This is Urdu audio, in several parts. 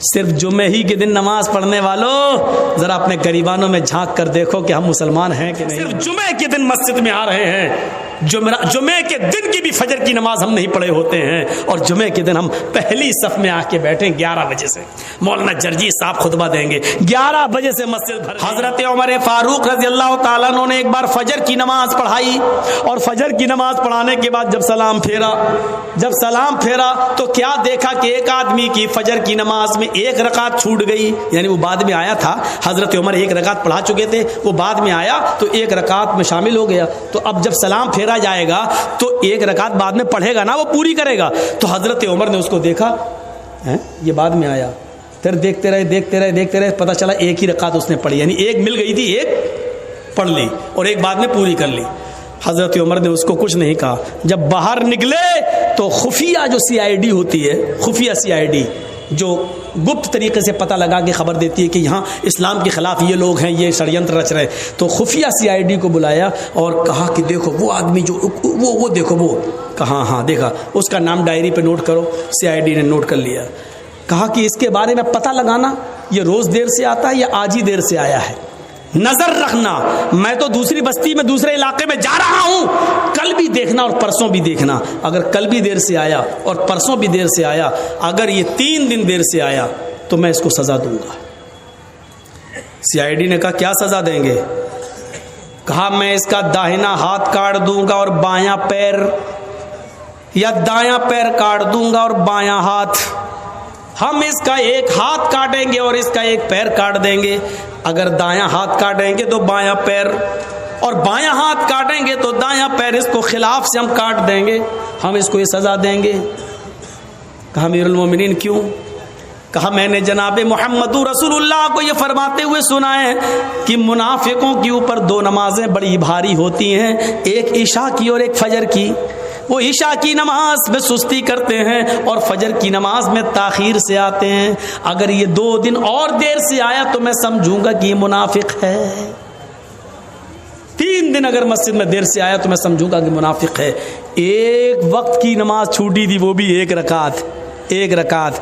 صرف جمعے ہی کے دن نماز پڑھنے والوں ذرا اپنے گریبانوں میں جھانک کر دیکھو کہ ہم مسلمان ہیں کہ نہیں۔ صرف جمعے کے دن مسجد میں آ رہے ہیں، جمعے کے دن کی بھی فجر کی نماز ہم نہیں پڑھے ہوتے ہیں، اور جمعے کے دن ہم پہلی صف میں آ کے بیٹھیں 11 بجے سے، مولانا جرجی صاحب خطبہ دیں گے، 11 بجے سے مسجد بھر۔ حضرت عمر فاروق رضی اللہ تعالیٰ عنہ نے ایک بار فجر کی نماز پڑھائی، اور فجر کی نماز پڑھانے کے بعد جب سلام پھیرا تو کیا دیکھا کہ ایک آدمی کی فجر کی نماز میں ایک رکعت چھوٹ گئی، یعنی وہ بعد میں آیا تھا، حضرت عمر ایک رکعت پڑھا چکے تھے، وہ بعد میں آیا تو ایک رکعت میں شامل ہو گیا، تو اب جب سلام پھیرا جائے گا تو ایک رکعت بعد میں پڑھے گا نا، وہ پوری کرے گا۔ تو حضرت عمر نے اس کو دیکھا، یہ بعد میں آیا، پھر دیکھتے رہے، پتہ چلا ایک ہی رکعت اس نے پڑھی، یعنی ایک مل گئی تھی، ایک پڑھ لی اور ایک بعد میں پوری کر لی۔ حضرت عمر نے اس کو کچھ نہیں کہا۔ جب باہر نکلے تو خفیہ جو CID ہوتی ہے، خفیہ CID جو گپت طریقے سے پتہ لگا کے خبر دیتی ہے کہ یہاں اسلام کے خلاف یہ لوگ ہیں، یہ ષڑینتر رچ رہے، تو خفیہ CID کو بلایا اور کہا کہ دیکھو وہ آدمی جو وہ دیکھو، وہ کہا ہاں دیکھا، اس کا نام ڈائری پہ نوٹ کرو۔ CID نے نوٹ کر لیا، کہا کہ اس کے بارے میں پتہ لگانا یہ روز دیر سے آتا ہے یا آج ہی دیر سے آیا ہے، نظر رکھنا، میں تو دوسری بستی میں دوسرے علاقے میں جا رہا ہوں، کل بھی دیکھنا اور پرسوں بھی دیکھنا، اگر کل بھی دیر سے آیا اور پرسوں بھی دیر سے آیا، اگر یہ 3 دن دیر سے آیا تو میں اس کو سزا دوں گا۔ CID نے کہا کیا سزا دیں گے؟ کہا میں اس کا داہنا ہاتھ کاٹ دوں گا اور بایاں پیر، یا دایاں پیر کاٹ دوں گا اور بایاں ہاتھ، ہم اس کا ایک ہاتھ کاٹیں گے اور اس کا ایک پیر کاٹ دیں گے، اگر دایاں ہاتھ کاٹیں گے تو بایاں پیر، اور بایاں ہاتھ کاٹیں گے تو دایاں پیر، اس کو خلاف سے ہم کاٹ دیں گے، ہم اس کو یہ سزا دیں گے۔ کہا امیر المومنین کیوں؟ کہا میں نے جناب محمد رسول اللہ کو یہ فرماتے ہوئے سنا ہے کہ منافقوں کے اوپر 2 نمازیں بڑی بھاری ہوتی ہیں، ایک عشاء کی اور ایک فجر کی۔ وہ عشاء کی نماز میں سستی کرتے ہیں اور فجر کی نماز میں تاخیر سے آتے ہیں، اگر یہ 2 دن اور دیر سے آیا تو میں سمجھوں گا کہ یہ منافق ہے، 3 دن اگر مسجد میں دیر سے آیا تو میں سمجھوں گا کہ منافق ہے۔ ایک وقت کی نماز چھوٹی تھی، وہ بھی ایک رکعت۔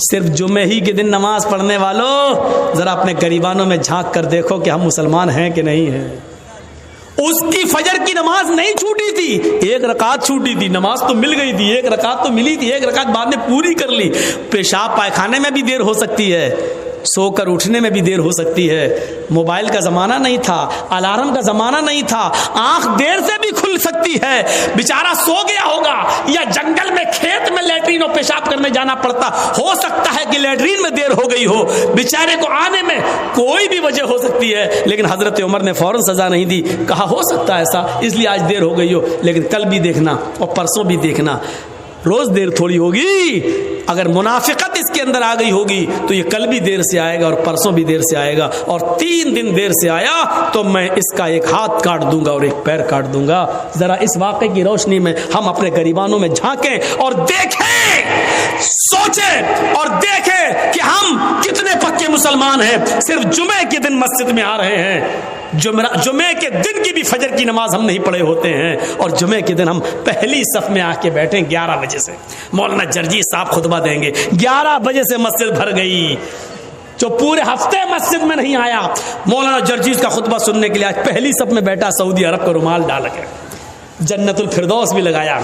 صرف جمعے ہی کے دن نماز پڑھنے والوں ذرا اپنے گریبانوں میں جھانک کر دیکھو کہ ہم مسلمان ہیں کہ نہیں ہیں۔ اس کی فجر کی نماز نہیں چھوٹی تھی، ایک رکعت چھوٹی تھی، نماز تو مل گئی تھی، ایک رکعت تو ملی تھی، ایک رکعت بعد میں پوری کر لی۔ پیشاب پائخانے میں بھی دیر ہو سکتی ہے، سو کر اٹھنے میں بھی دیر ہو سکتی ہے، موبائل کا زمانہ نہیں تھا، الارم کا زمانہ نہیں تھا، آنکھ دیر سے بھی کھل سکتی ہے، بیچارہ سو گیا ہوگا یا جنگل میں کھیت میں لیٹرین اور پیشاب کرنے جانا پڑتا، ہو سکتا ہے کہ لیٹرین میں دیر ہو گئی ہو، بیچارے کو آنے میں کوئی بھی وجہ ہو سکتی ہے، لیکن حضرت عمر نے فوراً سزا نہیں دی، کہا ہو سکتا ہے ایسا، اس لیے آج دیر ہو گئی ہو، لیکن کل بھی دیکھنا اور پرسوں بھی دیکھنا، روز دیر تھوڑی ہوگی، اگر منافقت اس کے اندر آ گئی ہوگی تو یہ کل بھی دیر سے آئے گا اور پرسوں بھی دیر سے آئے گا، اور 3 دن دیر سے آیا تو میں اس کا ایک ہاتھ کاٹ دوں گا اور ایک پیر کاٹ دوں گا۔ ذرا اس واقعے کی روشنی میں ہم اپنے گریبانوں میں جھانکیں اور دیکھیں، سوچیں اور دیکھیں کہ ہم کتنے پکے مسلمان ہیں۔ صرف جمعے کے دن مسجد میں آ رہے ہیں، جمعے کے دن کی بھی فجر کی نماز ہم نہیں پڑھے ہوتے ہیں، اور جمعے کے دن ہم پہلی صف میں آ کے بیٹھیں 11 بجے سے، مولانا جرجی صاحب خطبہ دیں گے، 11 بجے سے مسجد بھر گئی۔ جو پورے ہفتے مسجد میں نہیں آیا، مولانا جرجیز کا خطبہ سننے کے لیے آج پہلی صف میں بیٹھا، سعودی عرب کا رومال ڈال کے، جنت الفردوس بھی لگایا،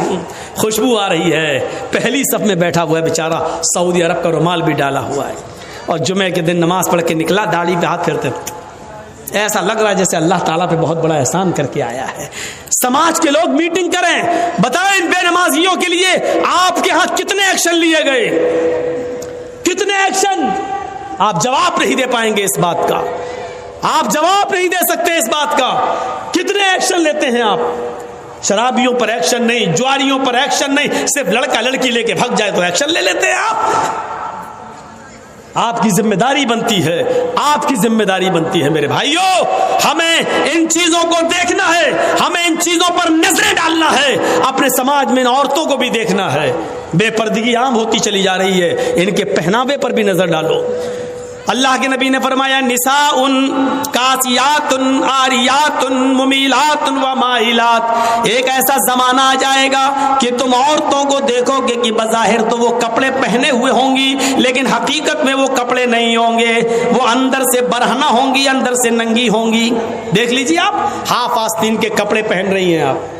خوشبو آ رہی ہے، پہلی صف میں بیٹھا ہوا ہے بیچارہ، سعودی عرب کا رومال بھی ڈالا ہوا ہے، اور جمعے کے دن نماز پڑھ کے نکلا، داڑھی پہ ہاتھ پھیرتے، ایسا لگ رہا ہے جیسے اللہ تعالیٰ پہ بہت بڑا احسان کر کے آیا ہے۔ سماج کے لوگ میٹنگ کریں، بتائیں ان بے نمازیوں کے لیے آپ کے ہاں کتنے ایکشن لیے گئے، کتنے ایکشن؟ آپ جواب نہیں دے پائیں گے اس بات کا، آپ جواب نہیں دے سکتے اس بات کا، کتنے ایکشن لیتے ہیں آپ؟ شرابیوں پر ایکشن نہیں، جواریوں پر ایکشن نہیں، صرف لڑکا لڑکی لے کے بھگ جائے تو ایکشن لے لیتے ہیں آپ۔ آپ کی ذمہ داری بنتی ہے، آپ کی ذمہ داری بنتی ہے میرے بھائیوں، ہمیں ان چیزوں کو دیکھنا ہے، ہمیں ان چیزوں پر نظریں ڈالنا ہے، اپنے سماج میں ان عورتوں کو بھی دیکھنا ہے، بے پردگی عام ہوتی چلی جا رہی ہے، ان کے پہناوے پر بھی نظر ڈالو، اللہ کے نبی نے فرمایا نساء کاسیات عاریات ممیلات و مائلات، ایک ایسا زمانہ آ جائے گا کہ تم عورتوں کو دیکھو گے کہ بظاہر تو وہ کپڑے پہنے ہوئے ہوں گی لیکن حقیقت میں وہ کپڑے نہیں ہوں گے، وہ اندر سے برہنہ ہوں گی، اندر سے ننگی ہوں گی۔ دیکھ لیجیے آپ ہاف آستین کے کپڑے پہن رہی ہیں، آپ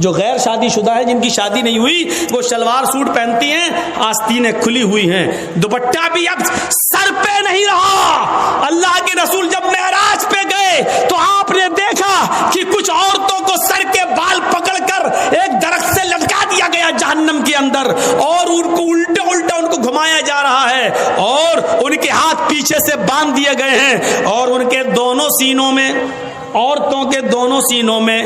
جو غیر شادی شدہ ہے جن کی شادی نہیں ہوئی وہ شلوار سوٹ پہنتی ہیں، آستینیں کھلی ہوئی ہیں، دوپٹہ بھی اب سر پہ نہیں رہا۔ اللہ کے رسول جب معراج پہ گئے تو آپ نے دیکھا کہ کچھ عورتوں کو سر کے بال پکڑ کر ایک درخت سے لٹکا دیا گیا جہنم کے اندر، اور ان کو الٹا الٹا ان کو گھمایا جا رہا ہے، اور ان کے ہاتھ پیچھے سے باندھ دیے گئے ہیں، اور ان کے دونوں سینوں میں، عورتوں کے دونوں سینوں میں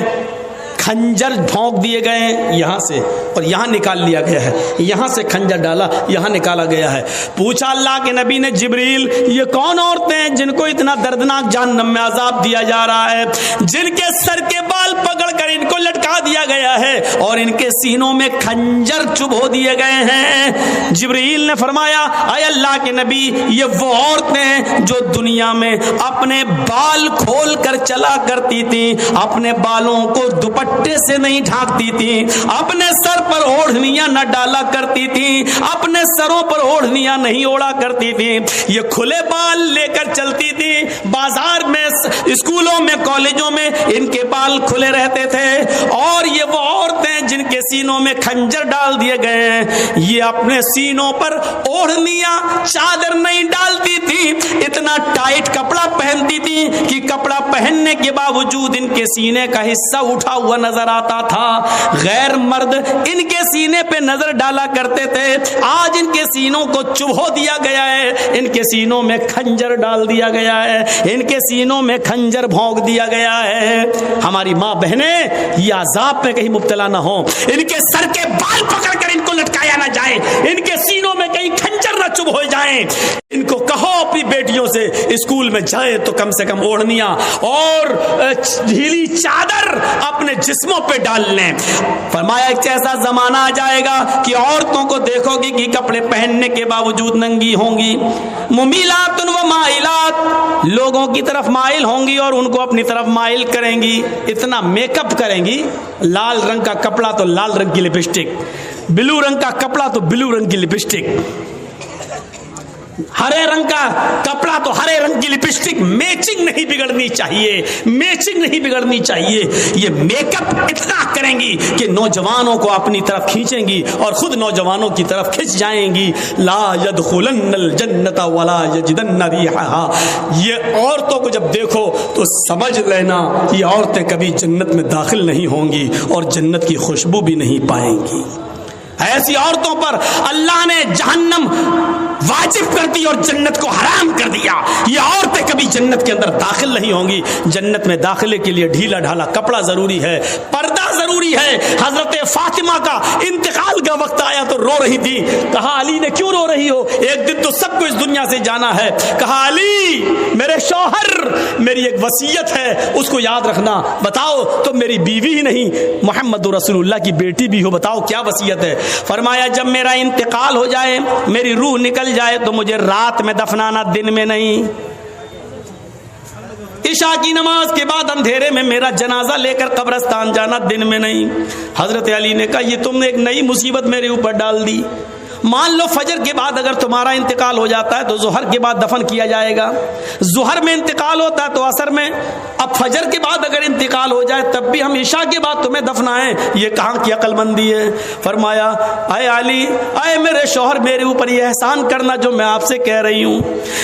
خنجر بھونک دیے گئے ہیں یہاں سے، اور یہاں نکال لیا گیا ہے، یہاں سے خنجر ڈالا یہاں نکالا گیا ہے۔ پوچھا اللہ کے نبی نے جبریل یہ کون عورتیں ہیں جن کو اتنا دردناک جہنم میں عذاب دیا جا رہا ہے، جن کے سر کے بال پکڑ کر ان کو لٹکا دیا گیا ہے اور ان کے سینوں میں خنجر چبھو دیے گئے ہیں؟ جبریل نے فرمایا اے اللہ کے نبی یہ وہ عورتیں ہیں جو دنیا میں اپنے بال کھول کر چلا کرتی تھیں، اپنے بالوں کو دوپٹے سے نہیں ڈھانکتی تھی، اپنے سر پر اوڑھنیاں نہ ڈالا کرتی تھی، اپنے سروں پر اوڑھنیاں نہیں اوڑا کرتی تھی، یہ کھلے بال لے کر چلتی تھی، بازار میں، اسکولوں میں، کالجوں میں ان کے بال کھلے رہتے تھے، اور یہ وہ عورتیں جن کے سینوں میں خنجر ڈال دیے گئے ہیں، یہ اپنے سینوں پر اوڑھنیاں چادر نہیں ڈالتی تھی، اتنا ٹائٹ کپڑا پہنتی تھی کہ کپڑا پہننے کے باوجود ان کے سینے کا حصہ اٹھا ہوا نظر آتا تھا۔ غیر مرد ان کے سینے پہ نظر ڈالا کرتے تھے، آج ان کے سینوں کو چبھو دیا گیا ہے، ان کے سینوں میں خنجر ڈال دیا گیا ہے، ان کے سینوں میں خنجر بھونک دیا گیا ہے۔ ہماری ماں بہنیں یہ عذاب میں کہیں مبتلا نہ ہوں، ان کے سر کے بال پکڑ کر ان کو لٹکایا نہ جائے، ان کے سینوں میں کہیں خنجر نہ چبھ ہو جائیں۔ ان کو کہو اپنی بیٹیوں سے اسکول میں جائیں تو کم سے کم اوڑھنیاں اور ڈھیلی چادر اپنے جسموں پہ ڈال لیں۔ فرمایا ایک ایسا زمانہ آ جائے گا کہ عورتوں کو دیکھو گی کہ کپڑے پہننے کے باوجود ننگی ہوں گی، ممیلات و مائلات، لوگوں کی طرف مائل ہوں گی اور ان کو اپنی طرف مائل کریں گی، اتنا میک اپ کریں گی، لال رنگ کا کپڑا تو لال رنگ کی لپسٹک، بلو رنگ کا کپڑا تو بلو رنگ کی لپسٹک، ہرے رنگ کا کپڑا تو ہرے رنگ کی لپسٹک، میچنگ نہیں بگڑنی چاہیے، میچنگ نہیں بگڑنی چاہیے۔ یہ میک اپ اتنا کریں گی کہ نوجوانوں کو اپنی طرف کھینچیں گی اور خود نوجوانوں کی طرف کھنچ جائیں گی۔ لا يدخلن الجنت ولا یجدن ریحها، یہ عورتوں کو جب دیکھو تو سمجھ لینا یہ عورتیں کبھی جنت میں داخل نہیں ہوں گی اور جنت کی خوشبو بھی نہیں پائیں گی۔ ایسی عورتوں پر اللہ نے جہنم واجب کر دی اور جنت کو حرام کر دیا۔ یہ عورتیں کبھی جنت کے اندر داخل نہیں ہوں گی۔ جنت میں داخلے کے لیے ڈھیلا ڈھالا کپڑا ضروری ہے، پردہ ضروری ہے۔ حضرت فاطمہ کا انتقال کا وقت آیا تو رو رہی تھی، کہا علی نے کیوں رو رہی ہو؟ ایک دن تو سب کو اس دنیا سے جانا ہے۔ کہا علی میرے شوہر، میری ایک وصیت ہے اس کو یاد رکھنا۔ بتاؤ تم میری بیوی ہی نہیں محمد رسول اللہ کی بیٹی بھی ہو، بتاؤ کیا وصیت ہے؟ فرمایا جب میرا انتقال ہو جائے، میری روح نکل جائے تو مجھے رات میں دفنانا، دن میں نہیں۔ عشاء کی نماز کے بعد اندھیرے میں میرا جنازہ لے کر قبرستان جانا، دن میں نہیں۔ حضرت علی نے کہا یہ تم نے ایک نئی مصیبت میرے اوپر ڈال دی۔ مان لو فجر کے بعد اگر تمہارا انتقال ہو جاتا ہے تو ظہر کے بعد دفن کیا جائے گا، ظہر میں انتقال ہوتا ہے تو عصر میں، اب فجر کے بعد اگر انتقال ہو جائے تب بھی ہم عشاء کے بعد تمہیں دفنائیں، یہ کہاں کی عقل مندی ہے؟ فرمایا اے علی، اے میرے شوہر، میرے اوپر یہ احسان کرنا جو میں آپ سے کہہ رہی ہوں،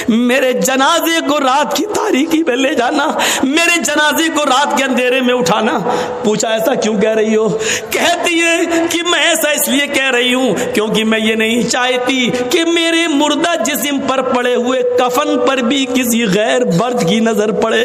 میرے جنازے کو رات کی تاریکی میں لے جانا، میرے جنازے کو رات کے اندھیرے میں اٹھانا۔ پوچھا ایسا کیوں کہہ رہی ہو؟ کہتی ہے کہ میں ایسا اس لیے کہہ رہی ہوں کیونکہ میں یہ نہیں چاہتی کہ میرے مردہ جسم پر پڑے ہوئے کفن پر بھی کسی غیر مرد کی نظر پڑے،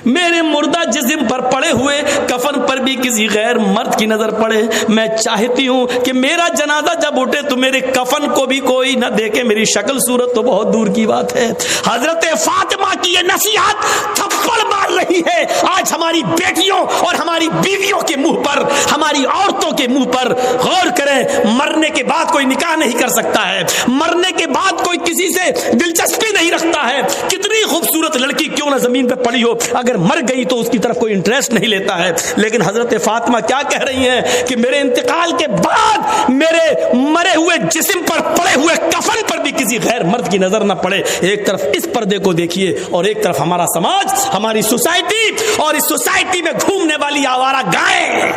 میرے مردہ جسم پر پڑے ہوئے کفن پر بھی کسی غیر مرد کی نظر پڑے۔ میں چاہتی ہوں کہ میرا جنازہ جب اٹھے تو میرے کفن کو بھی کوئی نہ دیکھے، میری شکل صورت تو بہت دور کی بات ہے۔ حضرت فاطمہ کی یہ نصیحت تھپڑ مار رہی ہے. آج ہماری بیٹیوں اور ہماری بیویوں کے منہ پر, ہماری عورتوں کے منہ پر غور کریں. مرنے کے بعد کوئی نکاح نہیں کر سکتا ہے, مرنے کے بعد کوئی کسی سے دلچسپی نہیں رکھتا ہے. کتنی خوبصورت لڑکی کیوں نہ زمین پہ پڑی ہو, اگر مر گئی تو اس کی طرف کوئی انٹرسٹ نہیں لیتا ہے. لیکن حضرت فاطمہ کیا کہہ رہی ہیں کہ میرے انتقال کے بعد میرے مرے ہوئے جسم پر پڑے ہوئے کفن پر بھی کسی غیر مرد کی نظر نہ پڑے. ایک طرف اس پردے کو دیکھیے اور ایک طرف ہمارا سماج, ہماری سوسائٹی, اور اس سوسائٹی میں گھومنے والی آوارہ گائیں,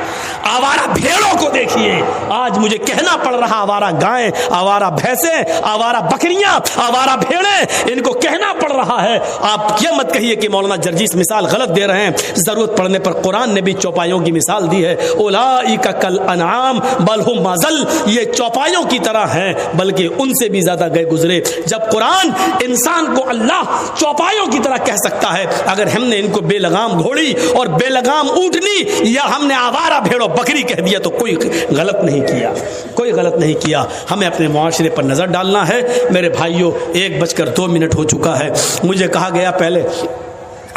آوارہ بھیڑوں کو دیکھیے. آج مجھے کہنا پڑ رہا, آوارہ گائیں, آوارہ بھینسیں, آوارہ بکریاں, آوارہ بھیڑیں, ان کو کہنا پڑ رہا ہے. آپ یہ مت کہیے کہ مولانا جرجیس مثال غلط دے رہے ہیں. ضرورت پڑنے پر قرآن نے بھی چوپایوں کی مثال دی ہے. اولئک کالانعام بل ہم اضل, یہ چوپایوں کی طرح ہیں بلکہ ان سے بھی زیادہ گئے گزرے. جب قرآن انسان کو اللہ چوپایوں کی طرح کہہ سکتا ہے, اگر ہم نے ان کو بے لگام گھوڑی اور بے لگام اونٹنی یا ہم نے آوارہ بھیڑ و بکری کہہ دیا تو کوئی غلط نہیں کیا, کوئی غلط نہیں کیا. ہمیں اپنے معاشرے پر نظر ڈالنا ہے. میرے بھائیوں, 1:02 ہو چکا ہے. مجھے کہا گیا پہلے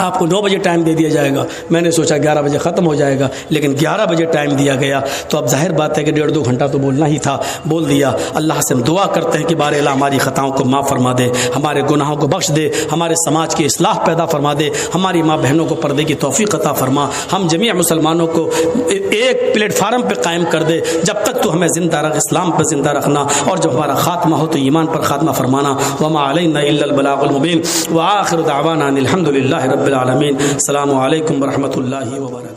آپ کو 9 بجے ٹائم دے دیا جائے گا. میں نے سوچا 11 بجے ختم ہو جائے گا, لیکن 11 بجے ٹائم دیا گیا تو اب ظاہر بات ہے کہ 1.5-2 گھنٹہ تو بولنا ہی تھا, بول دیا. اللہ سے ہم دعا کرتے ہیں کہ بار الہ ہماری خطاؤں کو معاف فرما دے, ہمارے گناہوں کو بخش دے, ہمارے سماج کی اصلاح پیدا فرما دے, ہماری ماں بہنوں کو پردے کی توفیق عطا فرما, ہم جمیع مسلمانوں کو ایک پلیٹ فارم پہ قائم کر دے. جب تک تو ہمیں زندہ رکھ, اسلام پر زندہ رکھنا, اور جب ہمارا خاتمہ ہو تو ایمان پر خاتمہ فرمانا. وما علینا الا البلاغ المبین. وآخر دعوانا ان الحمد للہ رب العالمین. السلام علیکم ورحمۃ اللہ وبرکاتہ.